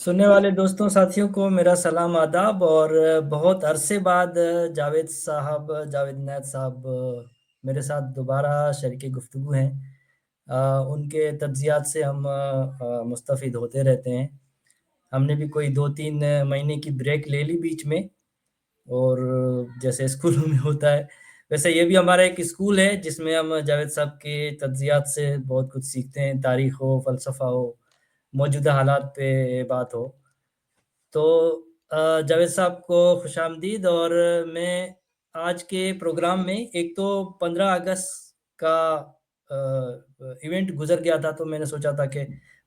سننے والے دوستوں ساتھیوں کو میرا سلام آداب، اور بہت عرصے بعد جاوید نیت صاحب میرے ساتھ دوبارہ شریک گفتگو ہیں۔ ان کے تجزیات سے ہم مستفید ہوتے رہتے ہیں۔ ہم نے بھی کوئی 2-3 مہینے کی بریک لے لی بیچ میں، اور جیسے اسکولوں میں ہوتا ہے ویسے یہ بھی ہمارا ایک اسکول ہے جس میں ہم جاوید صاحب کے تجزیات سے بہت کچھ سیکھتے ہیں، تاریخ ہو، فلسفہ ہو، موجودہ حالات پہ بات ہو۔ تو جاوید صاحب کو خوش آمدید۔ اور میں آج کے پروگرام میں ایک تو 15 اگست کا ایونٹ گزر گیا تھا، تو میں نے سوچا تھا کہ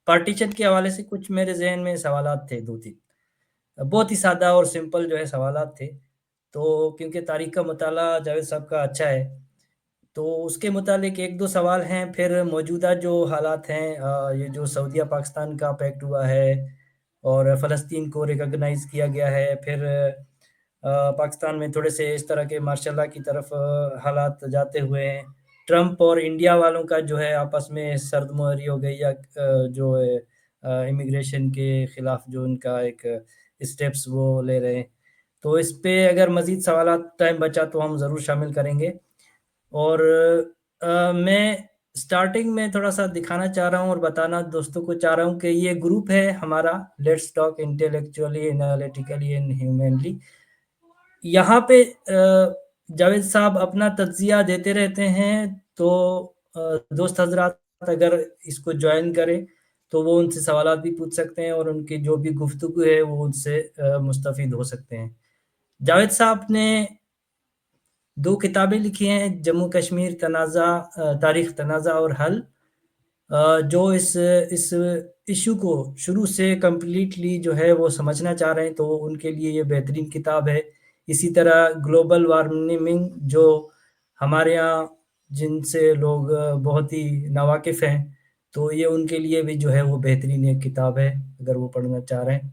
پارٹیشن کے حوالے سے کچھ میرے ذہن میں سوالات تھے، 2-3 بہت ہی سادہ اور سمپل جو ہے سوالات تھے۔ تو کیونکہ تاریخ کا مطالعہ جاوید صاحب کا اچھا ہے، تو اس کے متعلق 1-2 سوال ہیں۔ پھر موجودہ جو حالات ہیں، یہ جو سعودیہ پاکستان کا پیکٹ ہوا ہے اور فلسطین کو ریکگنائز کیا گیا ہے، پھر پاکستان میں تھوڑے سے اس طرح کے ماشاء اللہ کی طرف حالات جاتے ہوئے ہیں، ٹرمپ اور انڈیا والوں کا جو ہے آپس میں سرد مہری ہو گئی، یا جو ہے امیگریشن کے خلاف جو ان کا ایک اسٹیپس وہ لے رہے ہیں۔ تو اس پہ اگر مزید سوالات ٹائم بچا تو ہم ضرور شامل کریں گے۔ اور میں سٹارٹنگ میں تھوڑا سا دکھانا چاہ رہا ہوں اور بتانا دوستوں کو چاہ رہا ہوں کہ یہ گروپ ہے ہمارا، let's talk intellectually analytically and humanly. یہاں پہ جاوید صاحب اپنا تجزیہ دیتے رہتے ہیں، تو دوست حضرات اگر اس کو جوائن کریں تو وہ ان سے سوالات بھی پوچھ سکتے ہیں، اور ان کی جو بھی گفتگو ہے وہ ان سے مستفید ہو سکتے ہیں۔ جاوید صاحب نے 2 کتابیں لکھی ہیں، جموں کشمیر تنازع، تاریخ تنازع اور حل، جو اس ایشو کو شروع سے کمپلیٹلی جو ہے وہ سمجھنا چاہ رہے ہیں، تو ان کے لیے یہ بہترین کتاب ہے۔ اسی طرح گلوبل وارمنگ، جو ہمارے ہاں جن سے لوگ بہت ہی ناواقف ہیں، تو یہ ان کے لیے بھی جو ہے وہ بہترین ایک کتاب ہے اگر وہ پڑھنا چاہ رہے ہیں۔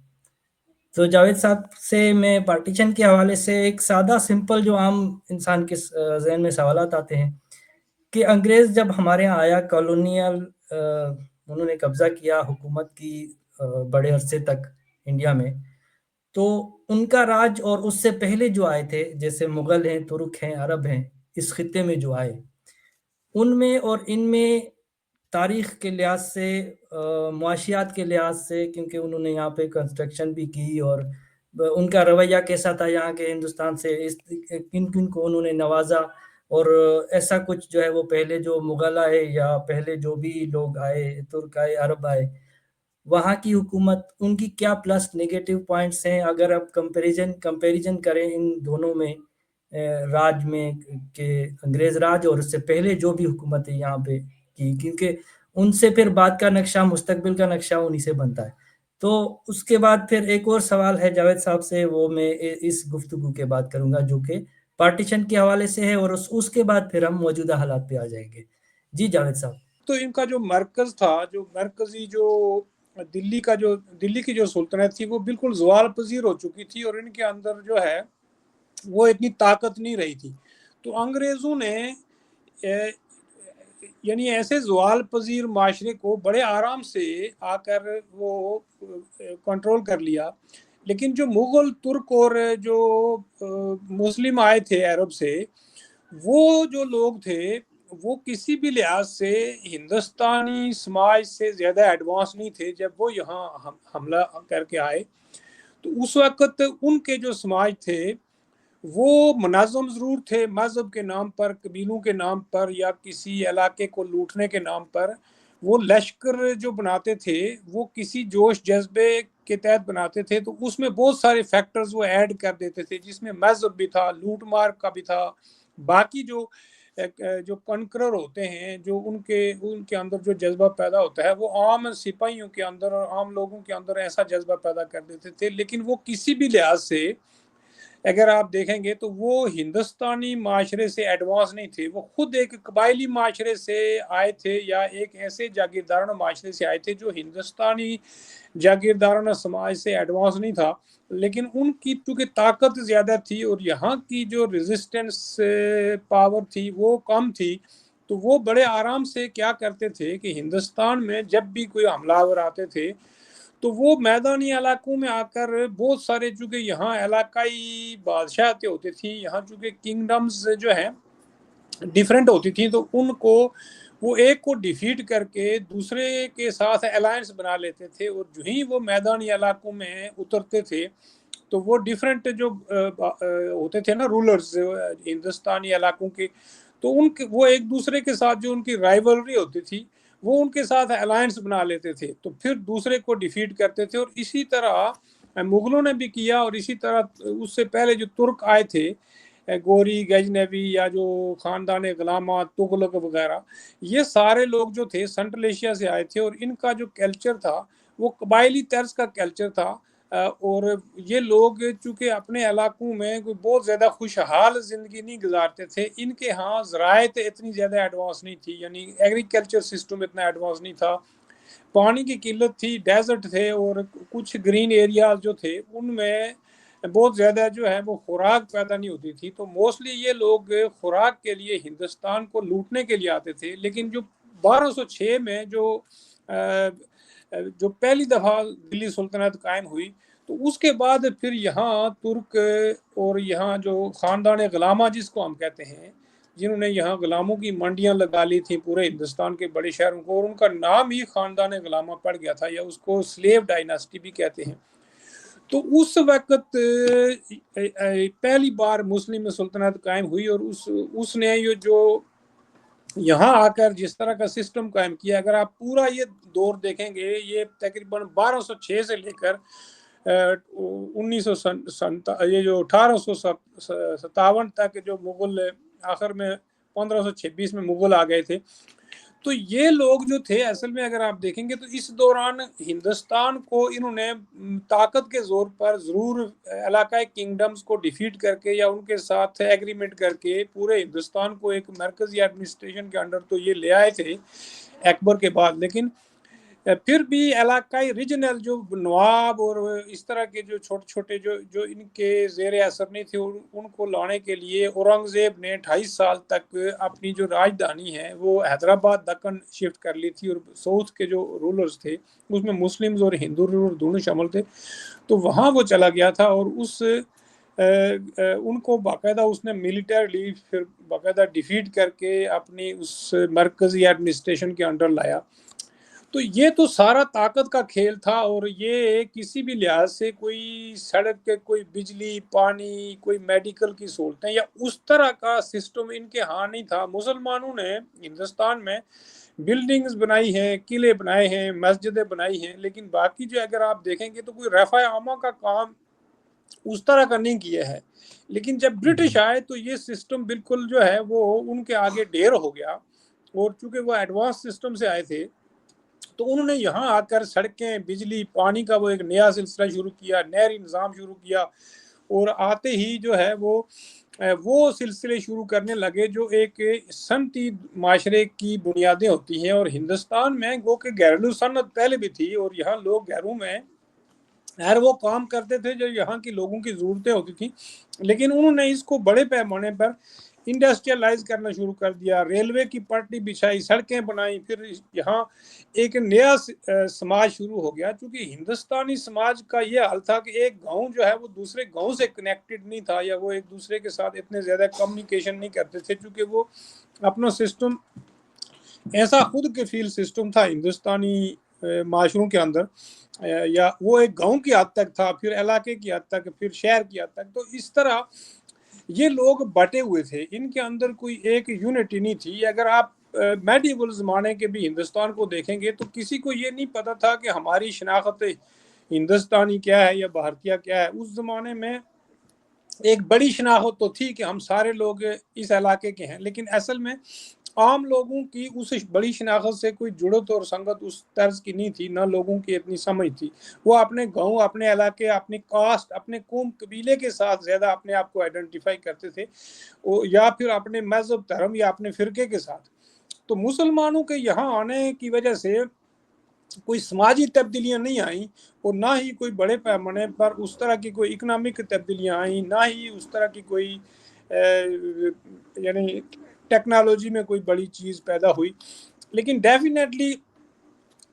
تو جاوید صاحب سے میں پارٹیشن کے حوالے سے ایک سادہ سمپل جو عام انسان کے ذہن میں سوالات آتے ہیں کہ انگریز جب ہمارے یہاں آیا، کالونیل انہوں نے قبضہ کیا حکومت کی بڑے عرصے تک انڈیا میں، تو ان کا راج اور اس سے پہلے جو آئے تھے جیسے مغل ہیں، ترک ہیں، عرب ہیں، اس خطے میں جو آئے، ان میں اور ان میں تاریخ کے لحاظ سے، معاشیات کے لحاظ سے، کیونکہ انہوں نے یہاں پہ کنسٹرکشن بھی کی، اور ان کا رویہ کیسا تھا یہاں کے ہندوستان سے، کن کن کو انہوں نے نوازا، اور ایسا کچھ جو ہے وہ پہلے جو مغل آئے یا پہلے جو بھی لوگ آئے، ترک آئے، عرب آئے، وہاں کی حکومت، ان کی کیا پلس نیگیٹو پوائنٹس ہیں، اگر آپ کمپیریزن کریں ان دونوں میں، راج میں، کہ انگریز راج اور اس سے پہلے جو بھی حکومت ہے یہاں پہ کی، کیونکہ ان سے پھر بعد کا نقشہ، مستقبل کا نقشہ انہی سے بنتا ہے۔ تو اس کے بعد پھر ایک اور سوال ہے جاوید صاحب سے، وہ میں اس گفتگو کے بعد کروں گا، جو کہ پارٹیشن کے حوالے سے ہے، اور اس کے بعد پھر ہم موجودہ حالات پہ آ جائیں گے۔ جی جاوید صاحب۔ تو ان کا جو مرکز تھا، جو مرکزی جو دلی کی جو سلطنت تھی، وہ بالکل زوال پذیر ہو چکی تھی، اور ان کے اندر جو ہے وہ اتنی طاقت نہیں رہی تھی۔ تو انگریزوں نے یعنی ایسے زوال پذیر معاشرے کو بڑے آرام سے آ کر وہ کنٹرول کر لیا۔ لیکن جو مغل، ترک اور جو مسلم آئے تھے عرب سے، وہ جو لوگ تھے وہ کسی بھی لحاظ سے ہندوستانی سماج سے زیادہ ایڈوانس نہیں تھے۔ جب وہ یہاں حملہ کر کے آئے تو اس وقت ان کے جو سماج تھے وہ منظم ضرور تھے، مذہب کے نام پر، قبیلوں کے نام پر، یا کسی علاقے کو لوٹنے کے نام پر وہ لشکر جو بناتے تھے وہ کسی جوش جذبے کے تحت بناتے تھے۔ تو اس میں بہت سارے فیکٹرز وہ ایڈ کر دیتے تھے، جس میں مذہب بھی تھا، لوٹ مار کا بھی تھا، باقی جو کنکرر ہوتے ہیں، جو ان کے اندر جو جذبہ پیدا ہوتا ہے، وہ عام سپاہیوں کے اندر اور عام لوگوں کے اندر ایسا جذبہ پیدا کر دیتے تھے۔ لیکن وہ کسی بھی لحاظ سے اگر آپ دیکھیں گے تو وہ ہندوستانی معاشرے سے ایڈوانس نہیں تھے۔ وہ خود ایک قبائلی معاشرے سے آئے تھے، یا ایک ایسے جاگیردارانہ معاشرے سے آئے تھے جو ہندوستانی جاگیردارانہ سماج سے ایڈوانس نہیں تھا۔ لیکن ان کی چونکہ طاقت زیادہ تھی اور یہاں کی جو ریزسٹنس پاور تھی وہ کم تھی، تو وہ بڑے آرام سے کیا کرتے تھے کہ ہندوستان میں جب بھی کوئی حملہ آور آتے تھے تو وہ میدانی علاقوں میں آ کر بہت سارے، چونکہ یہاں علاقائی بادشاہتیں ہوتی تھیں، یہاں چونکہ کنگڈمز جو ہیں ڈیفرنٹ ہوتی تھیں، تو ان کو وہ ایک کو ڈیفیٹ کر کے دوسرے کے ساتھ الائنس بنا لیتے تھے، اور جو ہی وہ میدانی علاقوں میں اترتے تھے تو وہ ڈیفرنٹ جو ہوتے تھے نا رولرز ہندوستانی علاقوں کے، تو ان کے وہ ایک دوسرے کے ساتھ جو ان کی رائیولری ہوتی تھی وہ ان کے ساتھ الائنس بنا لیتے تھے، تو پھر دوسرے کو ڈیفیٹ کرتے تھے۔ اور اسی طرح مغلوں نے بھی کیا، اور اسی طرح اس سے پہلے جو ترک آئے تھے، گوری گجنوی یا جو خاندان غلامات تغلق وغیرہ، یہ سارے لوگ جو تھے سنٹرل ایشیا سے آئے تھے، اور ان کا جو کلچر تھا وہ قبائلی طرز کا کلچر تھا، اور یہ لوگ چونکہ اپنے علاقوں میں کوئی بہت زیادہ خوشحال زندگی نہیں گزارتے تھے، ان کے ہاں زراعت اتنی زیادہ ایڈوانس نہیں تھی، یعنی ایگریکلچر سسٹم اتنا ایڈوانس نہیں تھا، پانی کی قلت تھی، ڈیزرٹ تھے، اور کچھ گرین ایریاز جو تھے ان میں بہت زیادہ جو ہے وہ خوراک پیدا نہیں ہوتی تھی، تو موسٹلی یہ لوگ خوراک کے لیے ہندوستان کو لوٹنے کے لیے آتے تھے۔ لیکن جو 1206 میں جو پہلی دفعہ دلی سلطنت قائم ہوئی، تو اس کے بعد پھر یہاں ترک اور یہاں جو خاندان غلامہ جس کو ہم کہتے ہیں، جنہوں نے یہاں غلاموں کی منڈیاں لگا لی تھیں پورے ہندوستان کے بڑے شہروں کو، اور ان کا نام ہی خاندان غلامہ پڑ گیا تھا، یا اس کو سلیو ڈائناسٹی بھی کہتے ہیں۔ تو اس وقت پہلی بار مسلم سلطنت قائم ہوئی، اور اس نے یہ جو یہاں آ کر جس طرح کا سسٹم قائم کیا، اگر آپ پورا یہ دور دیکھیں گے، یہ تقریباً 1206 سے لے کر 1857 تک جو مغل آخر میں 1526 میں مغل آ گئے تھے، تو یہ لوگ جو تھے اصل میں اگر آپ دیکھیں گے تو اس دوران ہندوستان کو انہوں نے طاقت کے زور پر ضرور علاقائی کنگڈمز کو ڈیفیٹ کر کے یا ان کے ساتھ ایگریمنٹ کر کے پورے ہندوستان کو ایک مرکزی ایڈمنسٹریشن کے انڈر تو یہ لے آئے تھے اکبر کے بعد، لیکن پھر بھی علاقائی ریجنل جو نواب اور اس طرح کے جو چھوٹے چھوٹے جو ان کے زیر اثر نہیں تھے، ان کو لانے کے لیے اورنگزیب نے 28 سال تک اپنی جو راجدھانی ہے وہ حیدرآباد دکن شفٹ کر لی تھی، اور ساؤتھ کے جو رولرز تھے اس میں مسلمز اور ہندو رولر دونوں شامل تھے، تو وہاں وہ چلا گیا تھا، اور ان کو باقاعدہ اس نے ملیٹریلی پھر باقاعدہ ڈیفیٹ کر کے اپنی اس مرکزی ایڈمنسٹریشن کے انڈر لایا۔ تو یہ تو سارا طاقت کا کھیل تھا، اور یہ کسی بھی لحاظ سے کوئی سڑک کے کوئی بجلی پانی کوئی میڈیکل کی سہولتیں یا اس طرح کا سسٹم ان کے ہاں نہیں تھا۔ مسلمانوں نے ہندوستان میں بلڈنگز بنائی ہیں، قلعے بنائے ہیں، مسجدیں بنائی ہیں، لیکن باقی جو اگر آپ دیکھیں گے تو کوئی رفع عامہ کا کام اس طرح کا نہیں کیا ہے۔ لیکن جب برٹش آئے تو یہ سسٹم بالکل جو ہے وہ ان کے آگے ڈھیر ہو گیا، اور چونکہ وہ ایڈوانس سسٹم سے آئے تھے تو انہوں نے یہاں آ کر سڑکیں بجلی پانی کا وہ ایک نیا سلسلہ شروع کیا، نہری نظام شروع کیا، اور آتے ہی جو ہے وہ سلسلے شروع کرنے لگے جو ایک صنعتی معاشرے کی بنیادیں ہوتی ہیں، اور ہندوستان میں گو کہ گھریلو صنعت پہلے بھی تھی، اور یہاں لوگ گھروں میں ہر وہ کام کرتے تھے جو یہاں کی لوگوں کی ضرورتیں ہوتی تھیں، لیکن انہوں نے اس کو بڑے پیمانے پر انڈسٹریلائز کرنا شروع کر دیا، ریلوے کی پٹری بچھائی، سڑکیں بنائی، پھر یہاں ایک نیا سماج شروع ہو گیا۔ چونکہ ہندوستانی سماج کا یہ حال تھا کہ ایک گاؤں جو ہے وہ دوسرے گاؤں سے کنیکٹڈ نہیں تھا، یا وہ ایک دوسرے کے ساتھ اتنے زیادہ کمیونیکیشن نہیں کرتے تھے، چونکہ وہ اپنا سسٹم ایسا خود کے فیل سسٹم تھا ہندوستانی معاشروں کے اندر، یا وہ ایک گاؤں کی حد تک تھا، پھر علاقے کی حد تک، پھر شہر کی حد تک، تو اس طرح یہ لوگ بٹے ہوئے تھے، ان کے اندر کوئی ایک یونٹی نہیں تھی۔ اگر آپ میڈیول زمانے کے بھی ہندوستان کو دیکھیں گے تو کسی کو یہ نہیں پتا تھا کہ ہماری شناخت ہندوستانی کیا ہے یا بھارتیہ کیا ہے۔ اس زمانے میں ایک بڑی شناخت تو تھی کہ ہم سارے لوگ اس علاقے کے ہیں، لیکن اصل میں عام لوگوں کی اس بڑی شناخت سے کوئی جڑت اور سنگت اس طرز کی نہیں تھی، نہ لوگوں کی اتنی سمجھ تھی۔ وہ اپنے گاؤں، اپنے علاقے، اپنی کاسٹ، اپنے قوم قبیلے کے ساتھ زیادہ اپنے آپ کو آئیڈینٹیفائی کرتے تھے، یا پھر اپنے مذہب دھرم یا اپنے فرقے کے ساتھ۔ تو مسلمانوں کے یہاں آنے کی وجہ سے کوئی سماجی تبدیلیاں نہیں آئیں، اور نہ ہی کوئی بڑے پیمانے پر اس طرح کی کوئی اکنامک تبدیلیاں آئیں، نہ ہی اس طرح کی کوئی یعنی ٹیکنالوجی میں کوئی بڑی چیز پیدا ہوئی۔ لیکن ڈیفینیٹلی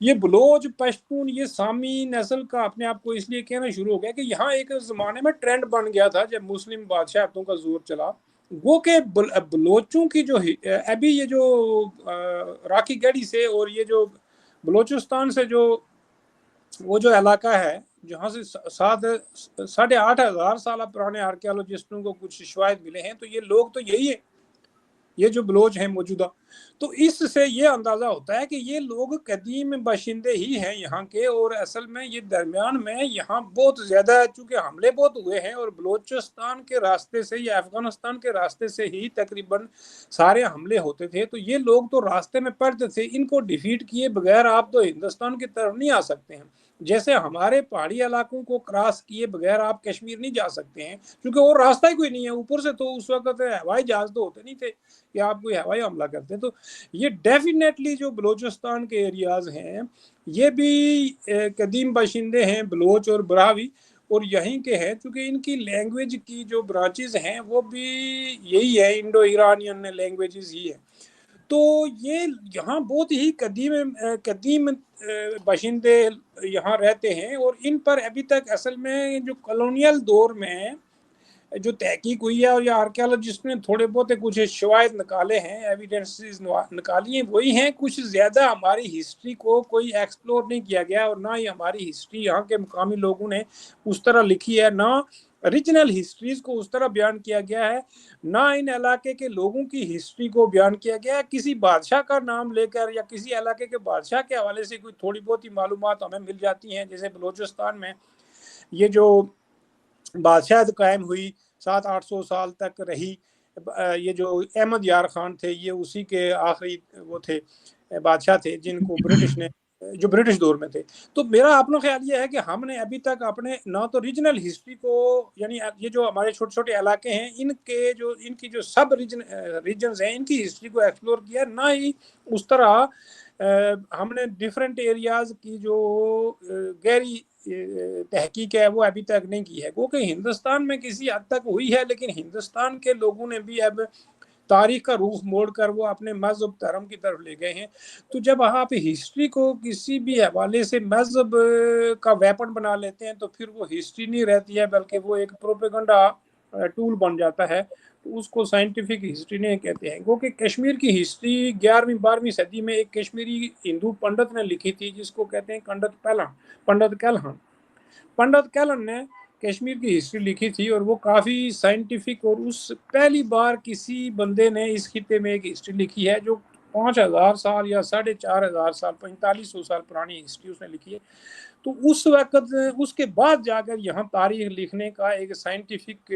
یہ بلوچ پشتون یہ سامی نسل کا اپنے آپ کو اس لیے کہنا شروع ہو گیا کہ یہاں ایک زمانے میں ٹرینڈ بن گیا تھا جب مسلم بادشاہتوں کا زور چلا، وہ کہ بلوچوں کی جو ابھی یہ جو راکی گڑھی سے اور یہ جو بلوچستان سے جو وہ جو علاقہ ہے جہاں سے 8,500 سالہ پرانے آرکیالوجسٹوں کو کچھ شواہد ملے ہیں، تو یہ لوگ تو یہی ہیں، یہ جو بلوچ ہیں موجودہ، تو اس سے یہ اندازہ ہوتا ہے کہ یہ لوگ قدیم باشندے ہی ہیں یہاں کے، اور اصل میں یہ درمیان میں یہاں بہت زیادہ چونکہ حملے بہت ہوئے ہیں، اور بلوچستان کے راستے سے یا افغانستان کے راستے سے ہی تقریباً سارے حملے ہوتے تھے، تو یہ لوگ تو راستے میں پڑتے تھے، ان کو ڈیفیٹ کیے بغیر آپ تو ہندوستان کی طرف نہیں آ سکتے ہیں، جیسے ہمارے پہاڑی علاقوں کو کراس کیے بغیر آپ کشمیر نہیں جا سکتے ہیں، کیونکہ اور راستہ ہی کوئی نہیں ہے، اوپر سے تو اس وقت ہوائی جہاز تو ہوتے نہیں تھے کہ آپ کوئی ہوائی حملہ کرتے ہیں، تو یہ ڈیفینیٹلی جو بلوچستان کے ایریاز ہیں یہ بھی قدیم باشندے ہیں بلوچ اور براہوی، اور یہیں کے ہیں، چونکہ ان کی لینگویج کی جو برانچز ہیں وہ بھی یہی ہے، انڈو ایرانین لینگویجز ہی ہیں، تو یہ یہاں بہت ہی قدیم باشندے یہاں رہتے ہیں، اور ان پر ابھی تک اصل میں جو کالونیل دور میں جو تحقیق ہوئی ہے اور یا آرکیالوجسٹ نے تھوڑے بہت کچھ شواہد نکالے ہیں، ایویڈنسز نکالی ہیں، وہی ہیں، کچھ زیادہ ہماری ہسٹری کو کوئی ایکسپلور نہیں کیا گیا، اور نہ ہی ہماری ہسٹری یہاں کے مقامی لوگوں نے اس طرح لکھی ہے، نہ ریجنل ہسٹریز کو اس طرح بیان کیا گیا ہے، نہ ان علاقے کے لوگوں کی ہسٹری کو بیان کیا گیا ہے، کسی بادشاہ کا نام لے کر یا کسی علاقے کے بادشاہ کے حوالے سے کوئی تھوڑی بہت ہی معلومات ہمیں مل جاتی ہیں، جیسے بلوچستان میں یہ جو بادشاہت قائم ہوئی 700-800 سال تک رہی، یہ جو احمد یار خان تھے یہ اسی کے آخری وہ تھے بادشاہ تھے جن کو برٹش نے جو برٹش دور میں تھے، تو میرا اپنا خیال یہ ہے کہ ہم نے ابھی تک اپنے نہ تو ریجنل ہسٹری کو، یعنی یہ جو ہمارے چھوٹے چھوٹے علاقے ہیں ان کی جو سب ریجنز ہیں ان کی ہسٹری کو ایکسپلور کیا، نہ ہی اس طرح ہم نے ڈیفرنٹ ایریاز کی جو گہری تحقیق ہے وہ ابھی تک نہیں کی ہے، کیونکہ ہندوستان میں کسی حد تک ہوئی ہے، لیکن ہندوستان کے لوگوں نے بھی اب تاریخ کا رخ موڑ کر وہ اپنے مذہب دھرم کی طرف لے گئے ہیں، تو جب آپ ہسٹری کو کسی بھی حوالے سے مذہب کا ویپن بنا لیتے ہیں تو پھر وہ ہسٹری نہیں رہتی ہے بلکہ وہ ایک پروپیگنڈا ٹول بن جاتا ہے، تو اس کو سائنٹیفک ہسٹری نہیں کہتے ہیں، کیونکہ کشمیر کی ہسٹری 11ویں-12ویں صدی میں ایک کشمیری ہندو پنڈت نے لکھی تھی جس کو کہتے ہیں پنڈت کیلن نے کشمیر کی ہسٹری لکھی تھی، اور وہ کافی سائنٹیفک، اور اس پہلی بار کسی بندے نے اس خطے میں ایک ہسٹری لکھی ہے جو 5,000 سال یا 4,500 سال 4500 سال پرانی ہسٹری اس نے لکھی ہے، تو اس وقت اس کے بعد جا کر یہاں تاریخ لکھنے کا ایک سائنٹیفک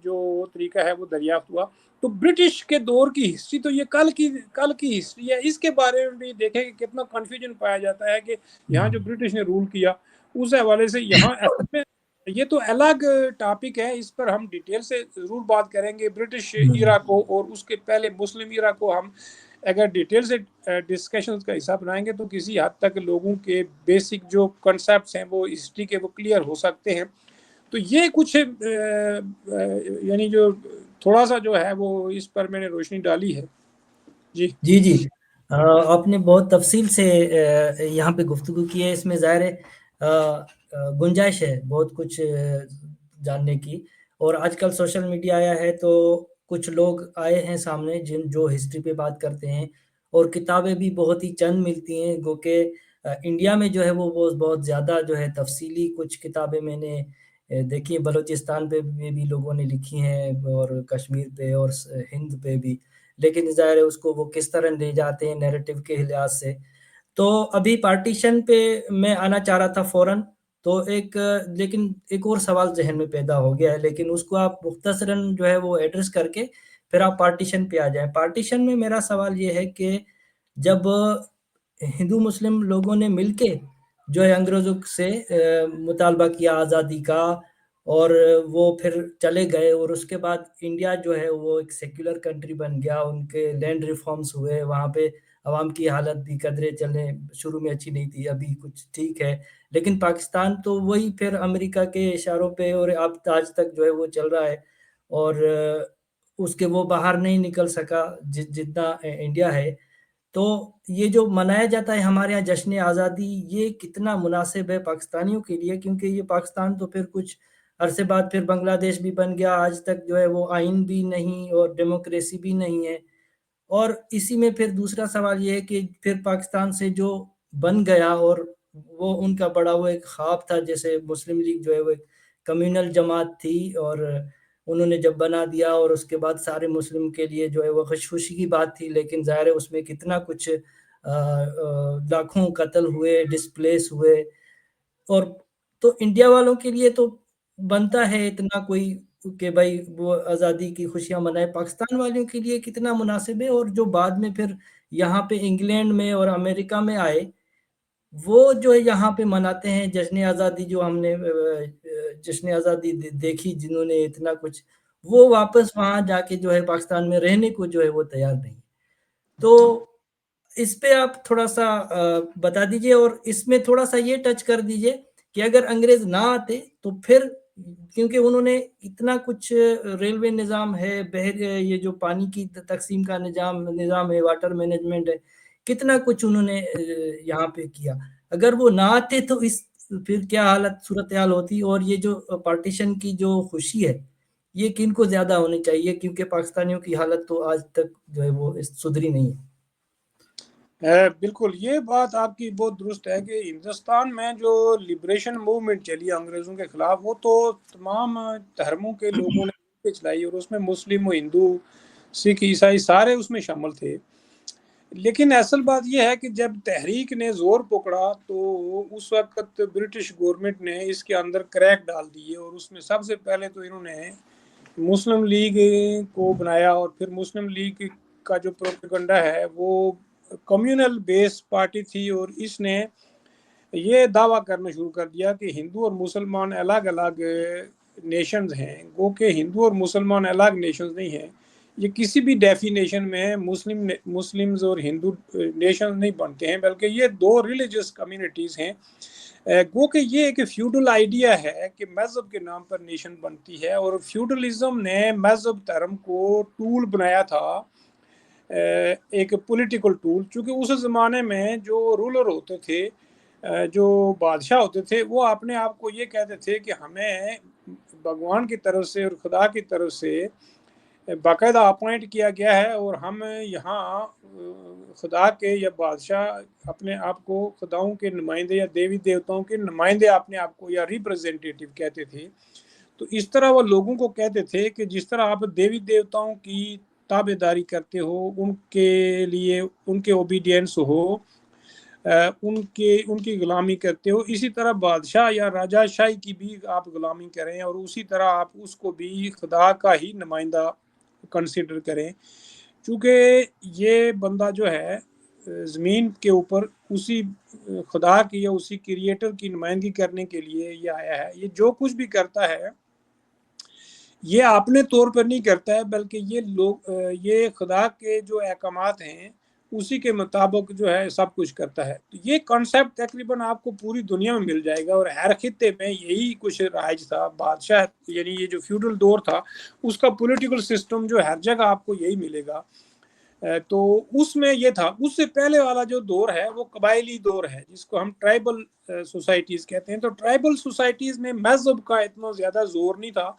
جو طریقہ ہے وہ دریافت ہوا، تو برٹش کے دور کی ہسٹری تو یہ کل کی ہسٹری ہے، اس کے بارے میں بھی دیکھیں کہ کتنا کنفیوژن پایا جاتا ہے کہ یہاں جو برٹش نے رول کیا اس حوالے سے یہاں اصل میں یہ تو الگ ٹاپک ہے، اس پر ہم ڈیٹیل سے ضرور بات کریں گے، برٹش ایرا کو اور اس کے پہلے مسلم ایرا کو ہم اگر ڈیٹیل سے ڈسکشنز کا حصہ بنائیں گے تو کسی حد تک لوگوں کے بیسک جو کنسیپٹس ہیں وہ ہسٹری کے وہ کلیئر ہو سکتے ہیں، تو یہ کچھ یعنی جو تھوڑا سا جو ہے وہ اس پر میں نے روشنی ڈالی ہے۔ جی جی جی، آپ نے بہت تفصیل سے یہاں پہ گفتگو کی ہے، اس میں ظاہر ہے گنجائش ہے بہت کچھ جاننے کی، اور آج کل سوشل میڈیا آیا ہے تو کچھ لوگ آئے ہیں سامنے جو ہسٹری پہ بات کرتے ہیں، اور کتابیں بھی بہت ہی چند ملتی ہیں، گو کہ انڈیا میں جو ہے وہ بہت زیادہ جو ہے تفصیلی کچھ کتابیں میں نے دیکھی ہیں، بلوچستان پہ بھی لوگوں نے لکھی ہیں، اور کشمیر پہ اور ہند پہ بھی، لیکن ظاہر ہے اس کو وہ کس طرح لے جاتے ہیں نیریٹو کے لحاظ سے۔ تو ابھی پارٹیشن پہ میں آنا چاہ رہا تھا فوراً، تو لیکن ایک اور سوال ذہن میں پیدا ہو گیا ہے، لیکن اس کو آپ مختصراً جو ہے وہ ایڈریس کر کے پھر آپ پارٹیشن پہ آ جائیں۔ پارٹیشن میں میرا سوال یہ ہے کہ جب ہندو مسلم لوگوں نے مل کے جو ہے انگریزوں سے مطالبہ کیا آزادی کا، اور وہ پھر چلے گئے، اور اس کے بعد انڈیا جو ہے وہ ایک سیکولر کنٹری بن گیا، ان کے لینڈ ریفارمز ہوئے، وہاں پہ عوام کی حالت بھی قدرے چلنے شروع میں اچھی نہیں تھی، ابھی کچھ ٹھیک ہے، لیکن پاکستان تو وہی پھر امریکہ کے اشاروں پہ اور اب آج تک جو ہے وہ چل رہا ہے، اور اس کے وہ باہر نہیں نکل سکا جتنا انڈیا ہے۔ تو یہ جو منایا جاتا ہے ہمارے یہاں جشن آزادی، یہ کتنا مناسب ہے پاکستانیوں کے لیے، کیونکہ یہ پاکستان تو پھر کچھ عرصے بعد پھر بنگلہ دیش بھی بن گیا، آج تک جو ہے وہ آئین بھی نہیں اور ڈیموکریسی بھی نہیں ہے۔ اور اسی میں پھر دوسرا سوال یہ ہے کہ پھر پاکستان سے جو بن گیا، اور وہ ان کا بڑا وہ ایک خواب تھا، جیسے مسلم لیگ جو ہے وہ ایک کمیونل جماعت تھی، اور انہوں نے جب بنا دیا اور اس کے بعد سارے مسلم کے لیے جو ہے وہ خوشی کی بات تھی، لیکن ظاہر ہے اس میں کتنا کچھ لاکھوں قتل ہوئے، ڈسپلیس ہوئے، اور تو انڈیا والوں کے لیے تو بنتا ہے اتنا کوئی کہ بھائی وہ آزادی کی خوشیاں منائے، پاکستان والوں کے لیے کتنا مناسب ہے۔ اور جو بعد میں پھر یہاں پہ انگلینڈ میں اور امریکہ میں آئے، وہ جو ہے یہاں پہ مناتے ہیں جشن آزادی، جو ہم نے جشن آزادی دیکھی جنہوں نے اتنا کچھ، وہ واپس وہاں جا کے جو ہے پاکستان میں رہنے کو جو ہے وہ تیار نہیں۔ تو اس پہ آپ تھوڑا سا بتا دیجئے، اور اس میں تھوڑا سا یہ ٹچ کر دیجئے کہ اگر انگریز نہ آتے تو پھر، کیونکہ انہوں نے اتنا کچھ ریلوے نظام ہے، بحر یہ جو پانی کی تقسیم کا نظام ہے، واٹر مینجمنٹ ہے، کتنا کچھ انہوں نے یہاں پہ کیا، اگر وہ نہ آتے تو اس پھر کیا حالت صورتحال ہوتی۔ اور یہ جو پارٹیشن کی جو خوشی ہے، یہ کن کو زیادہ ہونی چاہیے، کیونکہ پاکستانیوں کی حالت تو آج تک جو ہے وہ سدھری نہیں ہے۔ بالکل، یہ بات آپ کی بہت درست ہے کہ ہندوستان میں جو لبریشن موومنٹ چلی انگریزوں کے خلاف، وہ تو تمام دھرموں کے لوگوں نے مل کے چلائی، اور اس میں مسلم و ہندو، سکھ، عیسائی سارے اس میں شامل تھے۔ لیکن اصل بات یہ ہے کہ جب تحریک نے زور پکڑا تو اس وقت برٹش گورنمنٹ نے اس کے اندر کریک ڈال دیے، اور اس میں سب سے پہلے تو انہوں نے مسلم لیگ کو بنایا، اور پھر مسلم لیگ کا جو پروپیگنڈا ہے وہ کمیونل بیس پارٹی تھی، اور اس نے یہ دعویٰ کرنا شروع کر دیا کہ ہندو اور مسلمان الگ الگ نیشنز ہیں، گو کہ ہندو اور مسلمان الگ نیشنز نہیں ہیں، یہ کسی بھی ڈیفینیشن میں مسلمز اور ہندو نیشنز نہیں بنتے ہیں، بلکہ یہ دو ریلیجس کمیونٹیز ہیں۔ گو کہ یہ ایک فیوڈل آئیڈیا ہے کہ مذہب کے نام پر نیشن بنتی ہے، اور فیوڈلزم نے مذہب دھرم کو ٹول بنایا تھا، ایک پولیٹیکل ٹول، چونکہ اس زمانے میں جو رولر ہوتے تھے، جو بادشاہ ہوتے تھے، وہ اپنے آپ کو یہ کہتے تھے کہ ہمیں بھگوان کی طرف سے اور خدا کی طرف سے باقاعدہ اپوائنٹ کیا گیا ہے، اور ہم یہاں خدا کے یا بادشاہ اپنے آپ کو خداؤں کے نمائندے یا دیوی دیوتاؤں کے نمائندے اپنے آپ کو یا ریپرزینٹیٹیو کہتے تھے۔ تو اس طرح وہ لوگوں کو کہتے تھے کہ جس طرح آپ دیوی دیوتاؤں کی تابع داری کرتے ہو، ان کے لیے ان کے اوبیڈینس ہو، ان کی غلامی کرتے ہو، اسی طرح بادشاہ یا راجہ شاہی کی بھی آپ غلامی کریں، اور اسی طرح آپ اس کو بھی خدا کا ہی نمائندہ کنسیڈر کریں، چونکہ یہ بندہ جو ہے زمین کے اوپر اسی خدا کی یا اسی کریٹر کی نمائندگی کرنے کے لیے یہ آیا ہے۔ یہ جو کچھ بھی کرتا ہے یہ اپنے طور پر نہیں کرتا ہے، بلکہ یہ خدا کے جو احکامات ہیں اسی کے مطابق جو ہے سب کچھ کرتا ہے۔ تو یہ کانسیپٹ تقریباً آپ کو پوری دنیا میں مل جائے گا، اور ہر خطے میں یہی کچھ رائج تھا۔ بادشاہ یعنی یہ جو فیوڈل دور تھا، اس کا پولیٹیکل سسٹم جو ہر جگہ آپ کو یہی ملے گا۔ تو اس میں یہ تھا۔ اس سے پہلے والا جو دور ہے وہ قبائلی دور ہے، جس کو ہم ٹرائبل سوسائٹیز کہتے ہیں۔ تو ٹرائبل سوسائٹیز میں مذہب کا اتنا زیادہ زور نہیں تھا،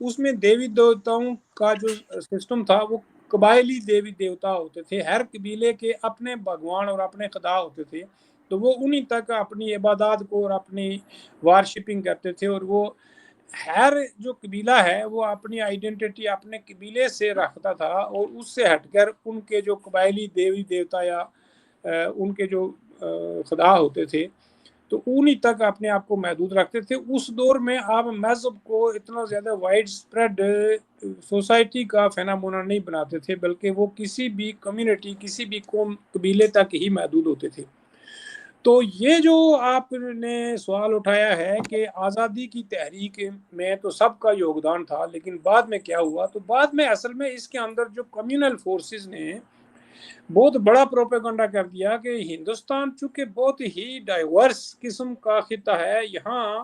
اس میں دیوی دیوتاؤں کا جو سسٹم تھا وہ قبائلی دیوی دیوتا ہوتے تھے، ہر قبیلے کے اپنے بھگوان اور اپنے خدا ہوتے تھے، تو وہ انہی تک اپنی عبادات کو اور اپنی وارشپنگ کرتے تھے، اور وہ ہر جو قبیلہ ہے وہ اپنی آئیڈینٹی اپنے قبیلے سے رکھتا تھا، اور اس سے ہٹ کر ان کے جو قبائلی دیوی دیوتا یا ان کے جو خدا ہوتے تھے تو انہی تک اپنے آپ کو محدود رکھتے تھے۔ اس دور میں آپ مذہب کو اتنا زیادہ وائڈ سپریڈ سوسائٹی کا فینامونا نہیں بناتے تھے، بلکہ وہ کسی بھی کمیونٹی، کسی بھی قوم قبیلے تک ہی محدود ہوتے تھے۔ تو یہ جو آپ نے سوال اٹھایا ہے کہ آزادی کی تحریک میں تو سب کا یوگدان تھا، لیکن بعد میں کیا ہوا، تو بعد میں اصل میں اس کے اندر جو کمیونل فورسز نے بہت بڑا پروپیگنڈا کر دیا کہ ہندوستان چونکہ بہت ہی ڈائیورس قسم کا خطہ ہے، یہاں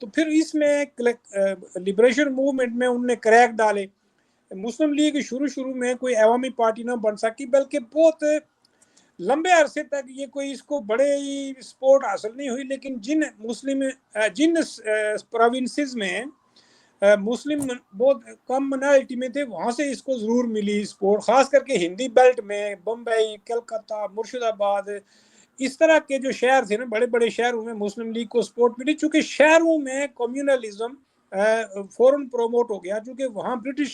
تو پھر اس میں لبریشن موومنٹ میں انہوں نے کریک ڈالے. مسلم لیگ شروع میں کوئی عوامی پارٹی نہ بن سکی، بلکہ بہت لمبے عرصے تک یہ کوئی اس کو بڑے سپورٹ حاصل نہیں ہوئی. لیکن جن پروونسز میں مسلم بہت کم مائنورٹی میں تھے، وہاں سے اس کو ضرور ملی سپورٹ، خاص کر کے ہندی بیلٹ میں بمبئی، کلکتہ، مرشد آباد، اس طرح کے جو شہر تھے نا، بڑے بڑے شہروں میں مسلم لیگ کو سپورٹ ملی، چونکہ شہروں میں کمیونلزم فوراً پروموٹ ہو گیا، چونکہ وہاں برٹش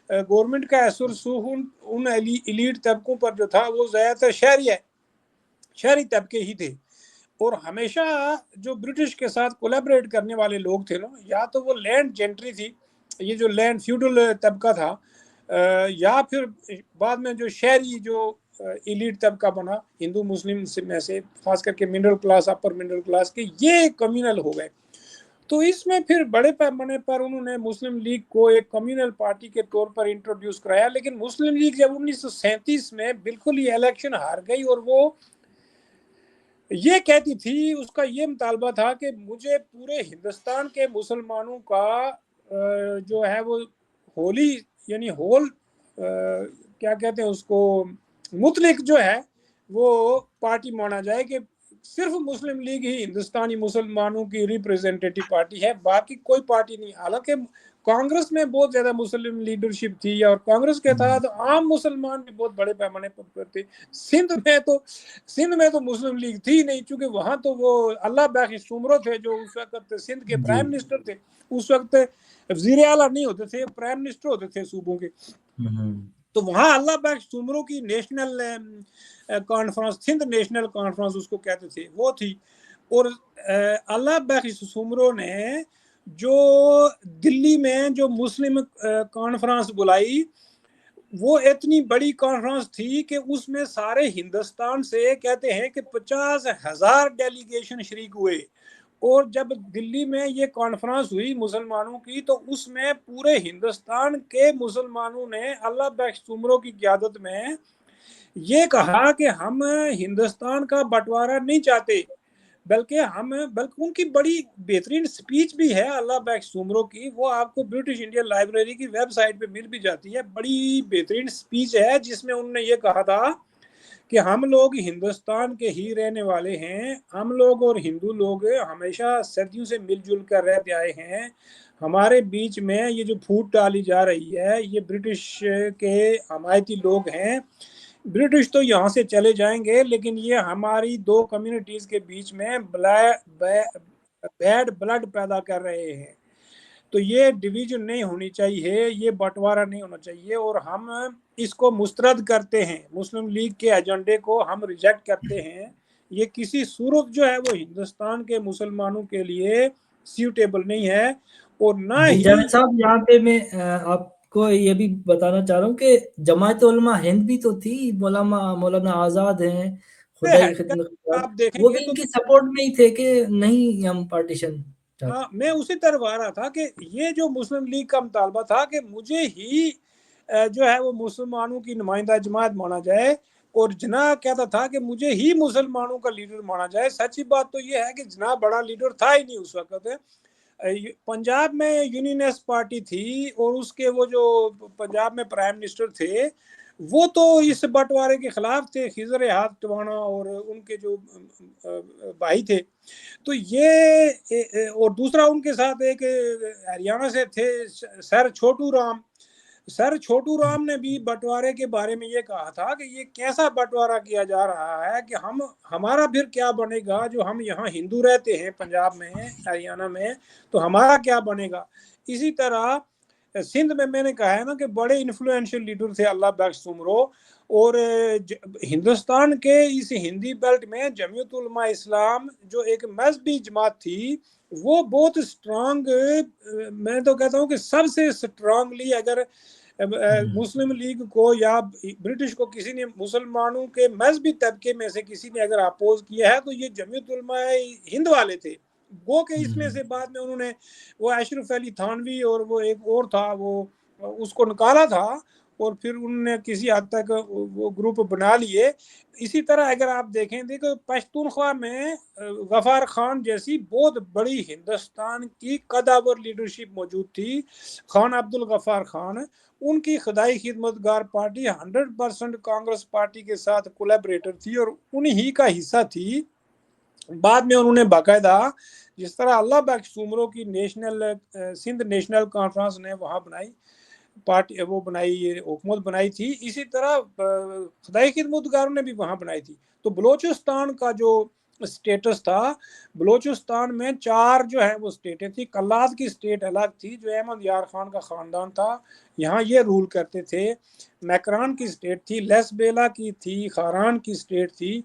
گورنمنٹ کا اثر رسوخ ان ایلیٹ طبقوں پر جو تھا وہ زیادہ تر شہری طبقے ہی تھے. اور ہمیشہ جو برٹش کے ساتھ کولیبریٹ کرنے والے لوگ تھے نا، یا تو وہ لینڈ جینٹری تھی، یہ جو لینڈ فیوڈل طبقہ تھا، یا پھر بعد میں جو شہری جو ایلیٹ طبقہ بنا ہندو مسلم میں سے، خاص کر کے منڈل کلاس، اپر منڈل کلاس کے، یہ کمیونل ہو گئے. تو اس میں پھر بڑے پیمانے پر انہوں نے مسلم لیگ کو ایک کمیونل پارٹی کے طور پر انٹروڈیوس کرایا. لیکن مسلم لیگ جب 1937 میں بالکل ہی الیکشن ہار گئی، اور وہ یہ کہتی تھی، اس کا یہ مطالبہ تھا کہ مجھے پورے ہندوستان کے مسلمانوں کا جو ہے وہ ہولی، یعنی ہول کیا کہتے ہیں اس کو، مطلق جو ہے وہ پارٹی مانا جائے، کہ صرف مسلم لیگ ہی ہندوستانی مسلمانوں کی ریپریزنٹیٹو پارٹی ہے، باقی کوئی پارٹی نہیں. حالانکہ کانگریس میں بہت زیادہ مسلم لیڈرشپ تھی، اور کانگریس کے تحت عام مسلمان بھی بہت بڑے پیمانے پر تھے. سندھ میں تو مسلم لیگ تھی نہیں، چونکہ وہاں تو وہ اللہ بخش سومرو تھے، جو اس وقت سندھ کے پرائم منسٹر تھے. اس وقت وزیر اعلیٰ نہیں ہوتے تھے، پرائم منسٹر ہوتے تھے صوبوں کے. تو وہاں اللہ بخش سومرو کی national conference, Sindh national conference اس کو کہتے تھے، وہ تھی. اور اللہ بخش سومرو نے جو دلی میں جو مسلم کانفرنس بلائی، وہ اتنی بڑی کانفرنس تھی کہ اس میں سارے ہندوستان سے کہتے ہیں کہ 50,000 ڈیلیگیشن شریک ہوئے. اور جب دلی میں یہ کانفرنس ہوئی مسلمانوں کی، تو اس میں پورے ہندوستان کے مسلمانوں نے اللہ بخش سومرو کی قیادت میں یہ کہا کہ ہم ہندوستان کا بٹوارہ نہیں چاہتے، بلکہ ان کی بڑی بہترین سپیچ بھی ہے اللہ بخش سومرو کی، وہ آپ کو برٹش انڈین لائبریری کی ویب سائٹ پہ مل بھی جاتی ہے. بڑی بہترین سپیچ ہے، جس میں انہوں نے یہ کہا تھا کہ ہم لوگ ہندوستان کے ہی رہنے والے ہیں، ہم لوگ اور ہندو لوگ ہمیشہ صدیوں سے مل جل کر رہتے آئے ہیں. ہمارے بیچ میں یہ جو پھوٹ ڈالی جا رہی ہے، یہ برٹش کے حمایتی لوگ ہیں. برٹش تو یہاں سے چلے جائیں گے، لیکن یہ ہماری دو کمیونٹیز کے بیچ میں بیڈ بلڈ پیدا کر رہے ہیں. تو یہ ڈویژن نہیں ہونی چاہیے، یہ بٹوارہ نہیں ہونا چاہیے، اور ہم اس کو مسترد کرتے ہیں. مسلم لیگ کے ایجنڈے کو ہم ریجیکٹ کرتے ہیں. یہ کسی صورت جو ہے وہ ہندوستان کے مسلمانوں کے لیے سیوٹیبل نہیں ہے. اور نہ ہی جاوید صاحب، یہاں پہ میں آپ کو یہ بھی بتانا چاہ رہا ہوں کہ جماعت علماء ہند بھی تو تھی، مولانا آزاد ہیں، خدا کی خدمت، آپ دیکھیں وہ گے بھی تو ان کی سپورٹ میں ہی تھے کہ نہیں ہم پارٹیشن. میں اسی طرف آ رہا تھا کہ یہ جو مسلم لیگ کا مطالبہ تھا کہ مجھے ہی جو ہے وہ مسلمانوں کی نمائندہ جماعت مانا جائے، اور جناح کہتا تھا کہ مجھے ہی مسلمانوں کا لیڈر مانا جائے. سچی بات تو یہ ہے کہ جناح بڑا لیڈر تھا ہی نہیں اس وقت. پنجاب میں یونینسٹ پارٹی تھی، اور اس کے وہ جو پنجاب میں پرائم منسٹر تھے، وہ تو اس بٹوارے کے خلاف تھے، خضر ہاتھ ٹوانا اور ان کے جو بھائی تھے. تو یہ، اور دوسرا ان کے ساتھ ایک ہریانہ سے تھے سر چھوٹو رام نے بھی بٹوارے کے بارے میں یہ کہا تھا کہ یہ کیسا بٹوارہ کیا جا رہا ہے، کہ ہمارا پھر کیا بنے گا، جو ہم یہاں ہندو رہتے ہیں پنجاب میں، ہریانہ میں، تو ہمارا کیا بنے گا. اسی طرح سندھ میں نے کہا ہے نا کہ بڑے انفلوئنشل لیڈر تھے اللہ بخش سومرو. اور ہندوستان کے اس ہندی بیلٹ میں جمعیت علماء اسلام جو ایک مذہبی جماعت تھی، وہ بہت اسٹرانگ، میں تو کہتا ہوں کہ سب سے اسٹرانگلی اگر مسلم لیگ کو یا برٹش کو کسی نے مسلمانوں کے مذہبی طبقے میں سے کسی نے اگر اپوز کیا ہے تو یہ جمعیت علماء ہند والے تھے. گو کہ اس میں سے بعد میں انہوں نے وہ اشرف علی تھانوی اور وہ ایک اور تھا، وہ اس کو نکالا تھا. اور پھر انہوں نے کسی حد تک وہ گروپ بنا لیے. اسی طرح اگر آپ دیکھیں دیکھو پشتونخوا میں غفار خان جیسی بہت بڑی ہندوستان کی قداور لیڈرشپ موجود تھی. خان عبد الغفار خان ان کی خدائی خدمت گار پارٹی 100% کانگریس پارٹی کے ساتھ کولیبریٹر تھی اور انہی کا حصہ تھی. بعد میں انہوں نے باقاعدہ جس طرح اللہ بخش سومرو کی نیشنل سندھ نیشنل کانفرنس نے وہاں بنائی پارٹی وہ بنائی حکومت بنائی تھی, اسی طرح خدائی خدمتگاروں نے بھی وہاں بنائی تھی. تو بلوچستان کا جو اسٹیٹس تھا, بلوچستان میں 4 جو ہے وہ اسٹیٹیں تھی. کلات کی اسٹیٹ الگ تھی جو احمد یار خان کا خاندان تھا, یہاں یہ رول کرتے تھے. میکران کی اسٹیٹ تھی, لیس بیلا کی تھی, خاران کی اسٹیٹ تھی.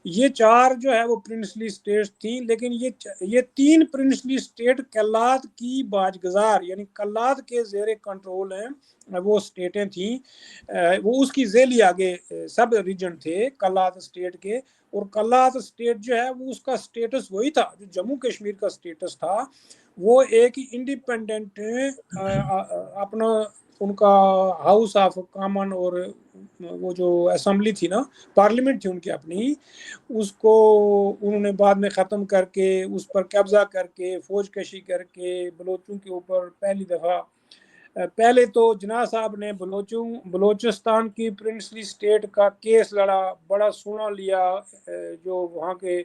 یہ 4 جو ہے وہ پرنسلی اسٹیٹ تھیں, لیکن یہ 3 پرنسلی اسٹیٹ کلات کی باجگزار یعنی کلات کے زیر کنٹرول ہیں وہ اسٹیٹیں تھیں. وہ اس کی ذیلی آگے سب ریجن تھے کلات اسٹیٹ کے, اور کلات اسٹیٹ جو ہے وہ اس کا اسٹیٹس وہی تھا جو جموں کشمیر کا اسٹیٹس تھا. وہ ایک انڈیپینڈنٹ اپنا ان کا ہاؤس آف کامن اور وہ جو اسمبلی تھی نا, پارلیمنٹ تھی ان کی اپنی, اس کو انہوں نے بعد میں ختم کر کے اس پر قبضہ کر کے فوج کشی کر کے بلوچوں کے اوپر پہلی دفعہ پہلے تو جناح صاحب نے بلوچستان کی پرنسلی اسٹیٹ کا کیس لڑا, بڑا سونا لیا. جو وہاں کے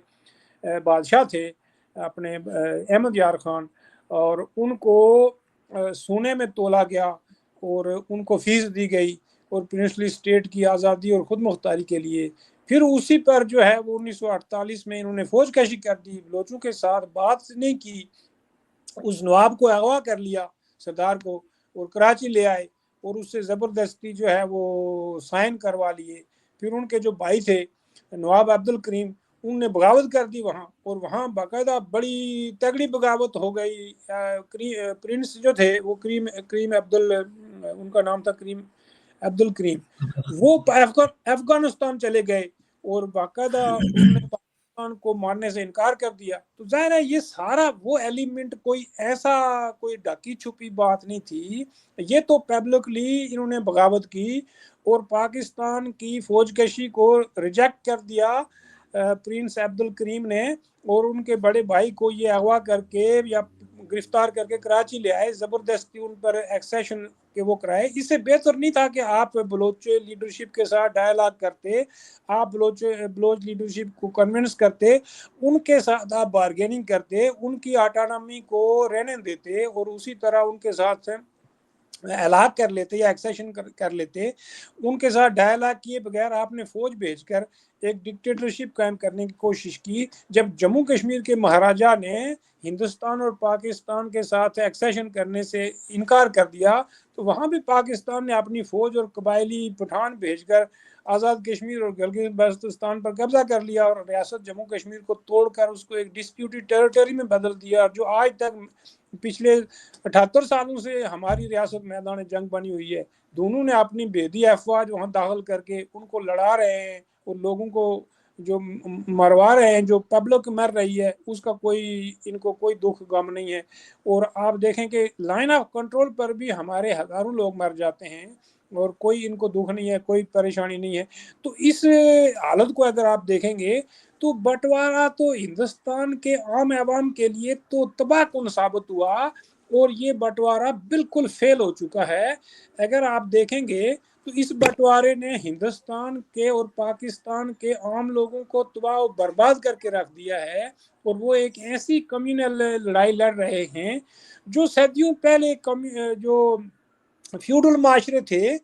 بادشاہ تھے اپنے احمد یار خان, اور ان کو سونے میں تولا گیا اور ان کو فیس دی گئی اور پرنسلی اسٹیٹ کی آزادی اور خود مختاری کے لیے. پھر اسی پر جو ہے وہ 1948 میں انہوں نے فوج کشی کر دی, بلوچوں کے ساتھ بات نہیں کی, اس نواب کو اغوا کر لیا سردار کو اور کراچی لے آئے اور اس سے زبردستی جو ہے وہ سائن کروا لیے. پھر ان کے جو بھائی تھے نواب عبد الکریم, انہوں نے بغاوت کر دی وہاں, اور وہاں باقاعدہ بڑی تگڑی بغاوت ہو گئی. پرنس جو تھے وہ کریم ان کا نام تھا کریم عبد الکریم, وہ افغانستان چلے گئے اور باقاعدہ انہوں نے پاکستان کو مارنے سے انکار کر دیا. تو ظاہر ہے یہ سارا وہ ایلیمنٹ کوئی ایسا کوئی ڈھکی چھپی بات نہیں تھی, یہ تو پبلکلی انہوں نے بغاوت کی اور پاکستان کی فوج کشی کو ریجیکٹ کر دیا پرنس عبد الکریم نے, اور ان کے بڑے بھائی کو یہ اغوا کر کے یا گرفتار کر کے کراچی لے آئے, زبردستی ان پر ایکسیشن کہ وہ کرائے. اس سے بہتر نہیں تھا کہ آپ بلوچ لیڈرشپ کے ساتھ ڈائلاگ کرتے, آپ بلوچ لیڈرشپ کو کنونس کرتے, ان کے ساتھ آپ بارگیننگ کرتے, ان کی آٹانومی کو رہنے دیتے اور اسی طرح ان کے ساتھ الحاق کر لیتے یا ایکسیشن کر لیتے. ان کے ساتھ ڈائلاگ کیے بغیر آپ نے فوج بھیج کر ایک ڈکٹیٹرشپ قائم کرنے کی کوشش کی. جب جموں کشمیر کے مہاراجہ نے ہندوستان اور پاکستان کے ساتھ ایکسیشن کرنے سے انکار کر دیا, تو وہاں بھی پاکستان نے اپنی فوج اور قبائلی پٹھان بھیج کر آزاد کشمیر اور گلگت بلتستان پر قبضہ کر لیا اور ریاست جموں کشمیر کو توڑ کر اس کو ایک ڈسپیوٹڈ ٹیریٹری میں بدل دیا, جو آج تک پچھلے 78 سالوں سے ہماری ریاست میدان جنگ بنی ہوئی ہے. دونوں نے اپنی بھیدی افواج وہاں داخل کر کے ان کو لڑا رہے ہیں اور لوگوں کو جو مروا رہے ہیں, جو پبلک مر رہی ہے اس کا ان کو کوئی دکھ غم نہیں ہے. اور آپ دیکھیں کہ لائن آف کنٹرول پر بھی ہمارے ہزاروں لوگ مر جاتے ہیں اور کوئی ان کو دکھ نہیں ہے, کوئی پریشانی نہیں ہے. تو اس حالت کو اگر آپ دیکھیں گے تو بٹوارہ تو ہندوستان کے عام عوام کے لیے تو تباہ کن ثابت ہوا, اور یہ بٹوارہ بالکل فیل ہو چکا ہے. اگر آپ دیکھیں گے تو اس بٹوارے نے ہندوستان کے اور پاکستان کے عام لوگوں کو تباہ و برباد کر کے رکھ دیا ہے, اور وہ ایک ایسی کمیونل لڑائی لڑ رہے ہیں جو صدیوں پہلے جو فیوڈل معاشرے تھے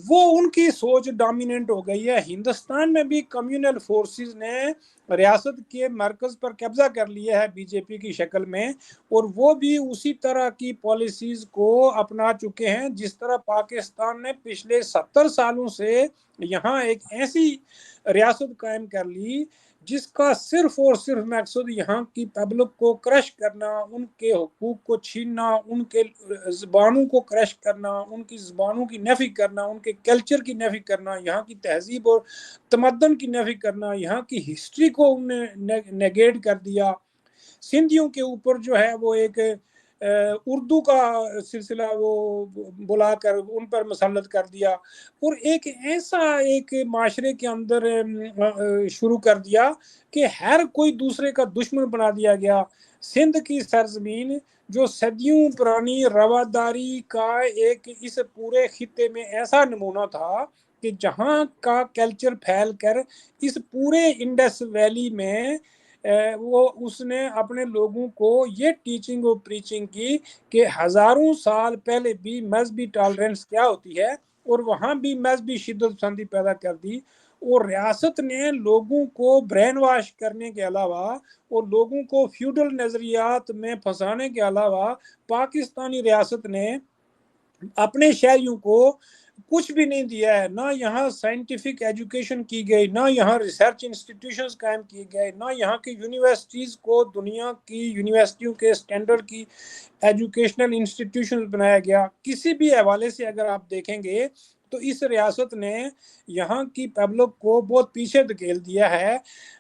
وہ ان کی سوچ ڈومیننٹ ہو گئی ہے. ہندوستان میں بھی کمیونل فورسز نے ریاست کے مرکز پر قبضہ کر لیا ہے بی جے پی کی شکل میں, اور وہ بھی اسی طرح کی پالیسیز کو اپنا چکے ہیں جس طرح پاکستان نے پچھلے 70 سالوں سے یہاں ایک ایسی ریاست قائم کر لی جس کا صرف اور صرف مقصد یہاں کی پبلک کو کرش کرنا, ان کے حقوق کو چھیننا, ان کے زبانوں کو کرش کرنا, ان کی زبانوں کی نفی کرنا, ان کے کلچر کی نفی کرنا, یہاں کی تہذیب اور تمدن کی نفی کرنا, یہاں کی ہسٹری کو انہوں نے نیگیٹ کر دیا. سندھیوں کے اوپر جو ہے وہ ایک اردو کا سلسلہ وہ بلا کر ان پر مسلط کر دیا، اور ایک ایسا ایک معاشرے کے اندر شروع کر دیا کہ ہر کوئی دوسرے کا دشمن بنا دیا گیا۔ سندھ کی سرزمین جو صدیوں پرانی رواداری کا ایک اس پورے خطے میں ایسا نمونہ تھا کہ جہاں کا کلچر پھیل کر اس پورے انڈس ویلی میں وہ اس نے اپنے لوگوں کو یہ ٹیچنگ اور پریچنگ کی کہ ہزاروں سال پہلے بھی مذہبی ٹالرنس کیا ہوتی ہے، اور وہاں بھی مذہبی شدت پسندی پیدا کر دی، اور ریاست نے لوگوں کو برین واش کرنے کے علاوہ اور لوگوں کو فیوڈل نظریات میں پھنسانے کے علاوہ پاکستانی ریاست نے اپنے شہریوں کو کچھ بھی نہیں دیا ہے۔ نہ یہاں سائنٹیفک ایجوکیشن کی گئی، نہ یہاں ریسرچ انسٹیٹیوشنز قائم کیے گئے، نہ یہاں کی یونیورسٹیز کو دنیا کی یونیورسٹیوں کے سٹینڈرڈ کی ایجوکیشنل انسٹیٹیوشنز بنایا گیا۔ کسی بھی حوالے سے اگر آپ دیکھیں گے تو اس ریاست نے یہاں کی پبلک کو بہت پیچھے دھکیل دیا ہے۔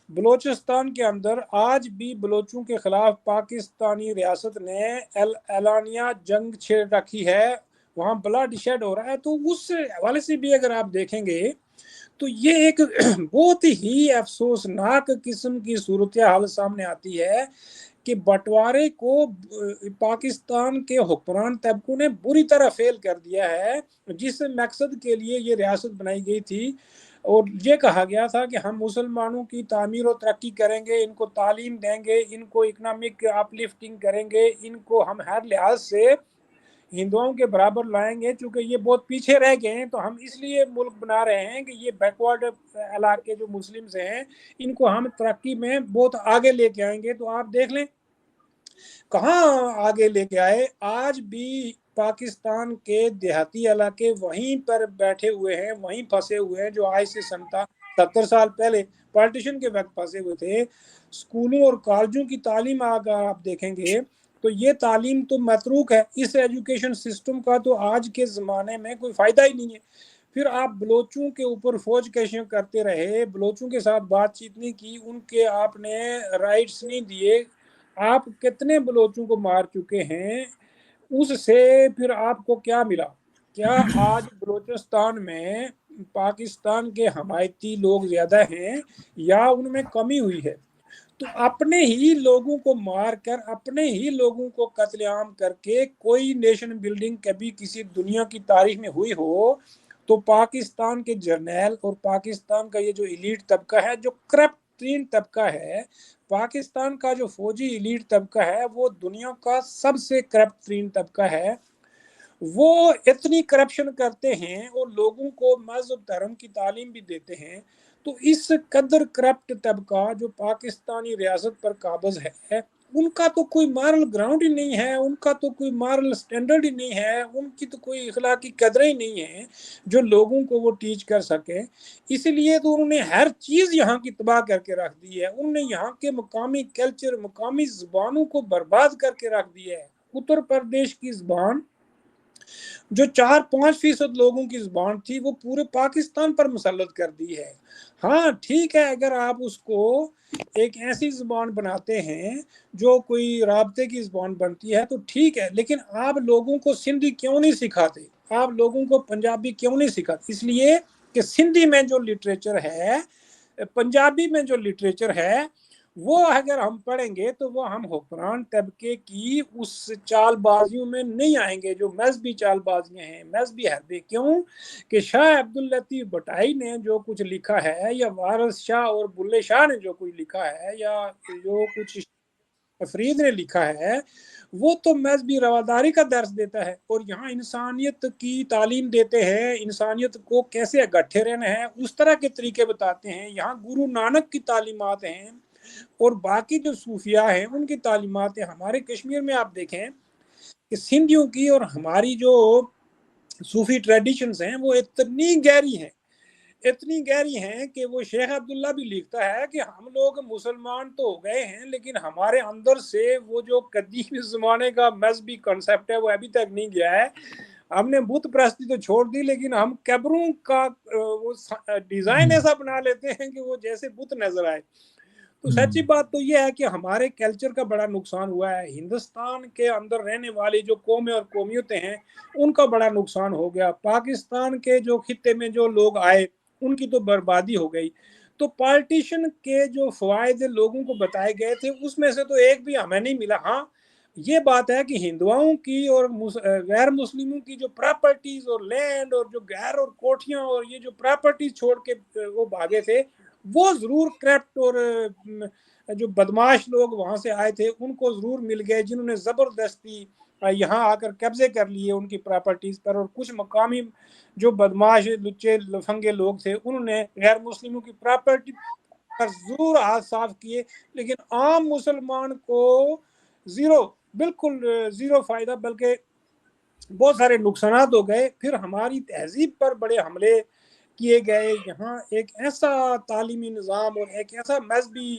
بلوچستان کے اندر آج بھی بلوچوں کے خلاف پاکستانی ریاست نے اعلانیہ جنگ چھیڑ رکھی ہے، وہاں بلڈ شیڈ ہو رہا ہے۔ تو اس حوالے سے بھی اگر آپ دیکھیں گے تو یہ ایک بہت ہی افسوسناک قسم کی صورتحال سامنے آتی ہے کہ بٹوارے کو پاکستان کے حکمران طبقوں نے بری طرح فیل کر دیا ہے، جس مقصد کے لیے یہ ریاست بنائی گئی تھی، اور یہ کہا گیا تھا کہ ہم مسلمانوں کی تعمیر و ترقی کریں گے، ان کو تعلیم دیں گے، ان کو اکنامک اپ لفٹنگ کریں گے، ان کو ہم ہر لحاظ سے ہندوؤں کے برابر لائیں گے، چونکہ یہ بہت پیچھے رہ گئے ہیں تو ہم اس لیے ملک بنا رہے ہیں کہ یہ بیکورڈ علاقے جو مسلمز ہیں ان کو ہم ترقی میں بہت آگے لے کے آئیں گے۔ تو آپ دیکھ لیں کہاں آگے لے کے آئے، آج بھی پاکستان کے دیہاتی علاقے وہیں پر بیٹھے ہوئے ہیں، وہیں پھنسے ہوئے ہیں جو آج سے 70 سال پہلے پارٹیشن کے وقت پھنسے ہوئے تھے۔ اسکولوں اور کالجوں کی تعلیم اگر آپ دیکھیں گے تو یہ تعلیم تو متروک ہے، اس ایجوکیشن سسٹم کا تو آج کے زمانے میں کوئی فائدہ ہی نہیں ہے۔ پھر آپ بلوچوں کے اوپر فوج کشیاں کرتے رہے، بلوچوں کے ساتھ بات چیت نہیں کی، ان کے آپ نے رائٹس نہیں دیے، آپ کتنے بلوچوں کو مار چکے ہیں، اس سے پھر آپ کو کیا ملا؟ کیا آج بلوچستان میں پاکستان کے حمایتی لوگ زیادہ ہیں یا ان میں کمی ہوئی ہے؟ تو اپنے ہی لوگوں کو مار کر، اپنے ہی لوگوں کو قتل عام کر کے کوئی نیشن بلڈنگ کبھی کسی دنیا کی تاریخ میں ہوئی ہو تو پاکستان کے جرنیل اور پاکستان کا یہ جو ایلیٹ طبقہ ہے، جو کرپٹ ترین طبقہ ہے، پاکستان کا جو فوجی ایلیٹ طبقہ ہے وہ دنیا کا سب سے کرپٹ ترین طبقہ ہے۔ وہ اتنی کرپشن کرتے ہیں اور لوگوں کو مذہب دھرم کی تعلیم بھی دیتے ہیں۔ تو اس قدر کرپٹ طبقہ جو پاکستانی ریاست پر قابض ہے، ان کا تو کوئی مارل گراؤنڈ ہی نہیں ہے، ان کا تو کوئی مارل سٹینڈرڈ ہی نہیں ہے، ان کی تو کوئی اخلاقی قدریں ہی نہیں ہیں جو لوگوں کو وہ ٹیچ کر سکے۔ اس لیے تو انہوں نے ہر چیز یہاں کی تباہ کر کے رکھ دی ہے، انہوں نے یہاں کے مقامی کلچر، مقامی زبانوں کو برباد کر کے رکھ دیا ہے۔ اتر پردیش کی زبان جو 4-5% لوگوں کی زبان تھی وہ پورے پاکستان پر مسلط کر دی ہے۔ ہاں ٹھیک ہے، اگر آپ اس کو ایک ایسی زبان بناتے ہیں جو کوئی رابطے کی زبان بنتی ہے تو ٹھیک ہے، لیکن آپ لوگوں کو سندھی کیوں نہیں سکھاتے؟ آپ لوگوں کو پنجابی کیوں نہیں سکھاتے؟ اس لیے کہ سندھی میں جو لٹریچر ہے، پنجابی میں جو لٹریچر ہے، وہ اگر ہم پڑھیں گے تو وہ ہم حکمران طبقے کی اس چال بازیوں میں نہیں آئیں گے جو مذہبی چال بازیاں ہیں، مذہبی حربے۔ کیوں کہ شاہ عبداللطیف بھٹائی نے جو کچھ لکھا ہے، یا وارث شاہ اور بلے شاہ نے جو کچھ لکھا ہے، یا جو کچھ فرید نے لکھا ہے، وہ تو مذہبی رواداری کا درس دیتا ہے، اور یہاں انسانیت کی تعلیم دیتے ہیں، انسانیت کو کیسے اکٹھے رہنا ہے اس طرح کے طریقے بتاتے ہیں۔ یہاں گرو نانک کی تعلیمات ہیں اور باقی جو صوفیاء ہیں ان کی تعلیمات ہیں۔ ہمارے کشمیر میں آپ دیکھیں کہ سندھیوں کی اور ہماری جو صوفی ٹریڈیشنز ہیں وہ اتنی گہری ہیں کہ وہ شیخ عبداللہ بھی لکھتا ہے کہ ہم لوگ مسلمان تو ہو گئے ہیں لیکن ہمارے اندر سے وہ جو قدیم زمانے کا مذہبی کنسیپٹ ہے وہ ابھی تک نہیں گیا ہے۔ ہم نے بت پرستی تو چھوڑ دی، لیکن ہم قبروں کا وہ ڈیزائن ایسا بنا لیتے ہیں کہ وہ جیسے بت نظر آئے۔ تو سچی بات تو یہ ہے کہ ہمارے کلچر کا بڑا نقصان ہوا ہے. ہندوستان کے اندر رہنے والی جو قومیں اور قومیتیں ہیں ان کا بڑا نقصان ہو گیا. پاکستان کے جو خطے میں جو لوگ آئے ان کی تو بربادی ہو گئی. تو پارٹیشن کے جو فوائد لوگوں کو بتائے گئے تھے اس میں سے تو ایک بھی ہمیں نہیں ملا. ہاں یہ بات ہے کہ ہندوؤں کی اور غیر مسلموں کی جو پراپرٹیز اور لینڈ اور جو گھر اور کوٹھیاں اور یہ جو پراپرٹیز چھوڑ کے وہ بھاگے تھے وہ ضرور کرپٹ اور جو بدماش لوگ وہاں سے آئے تھے ان کو ضرور مل گئے جنہوں نے زبردستی یہاں آ کر قبضے کر لیے ان کی پراپرٹیز پر. اور کچھ مقامی جو بدماش لچے لفنگے لوگ تھے انہوں نے غیر مسلموں کی پراپرٹی پر ضرور ہاتھ صاف کیے لیکن عام مسلمان کو زیرو بالکل زیرو فائدہ بلکہ بہت سارے نقصانات ہو گئے. پھر ہماری تہذیب پر بڑے حملے کیے گئے. یہاں ایک ایسا تعلیمی نظام اور ایک ایسا مذہبی